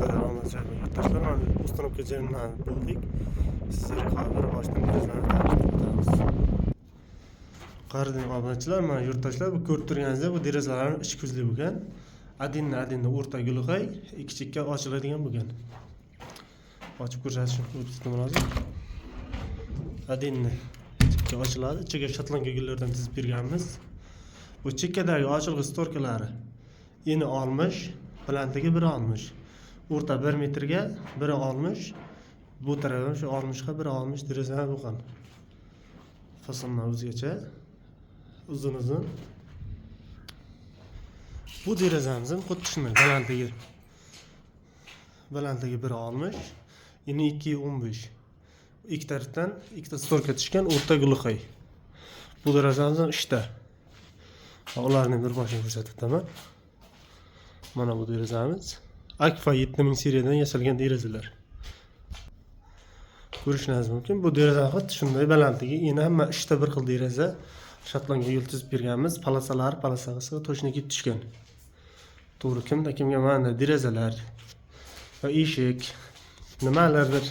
Yurttaşlar mana ustanopka jeridan bo'ldik. Sizlarga bir boshdan derazani tanishtirib o'tamiz. Qadrli obunachilar, mana yurttaşlar bu ko'rib turganingizdek bu derazalarning ichki ko'zli bo'lgan. Adinni o'rta gulg'ay ikki chekka ochiladigan bo'lgan. Ochib ko'rsatishim o'tibdi hozir. Adinni chekka ochiladi. Ichiga shotlanka gullardan tizib berganmiz. Bu chekkadagi ochilg'i storkalari eni 60, balandligi 1.60. O'rta 1 metrga 1.60. Bu tarafdan shu 60 ga 1.60 derazalar bo'lgan. Fasllar o'zgacha. Uzun. Bu derazamizning xuddi shunday balandligi 1.60, eni 2.15. İki tarafdan ikkita storka tushgan o'rta gulxay. Bu derazamizning ishda. Ularni bir boshini ko'rsatib o'taman. Mana bu derazamiz Akfa 7000 seriyadan yasalgan derazalar. Ko'rishingiz mumkin. Bu deraza xuddi shunday balandligi, yana hamma ishda bir xil deraza. Shotlanka yo'l tizib berganmiz. Palasasiga to'shni kelib tushgan. To'g'ri, kimga mana derazalar va eshik nimalardir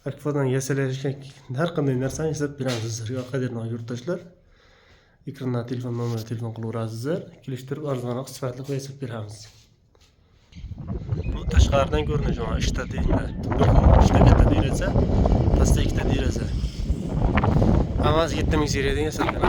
Akfadan yasalashgan har qanday narsani yasab beramiz sizlarga, qadrli yurtdoshlar. Ekrandan telefon nomeriga telefon qilaverasizlar. Kelishtirib arzonroq sifatli yasab beramiz. Bu tashqaridan ko'rinishi mana ishda deydi. Ishda katta deraza, pastda ikkita deraza. Hammasi 7000 seriyadan yasalgan.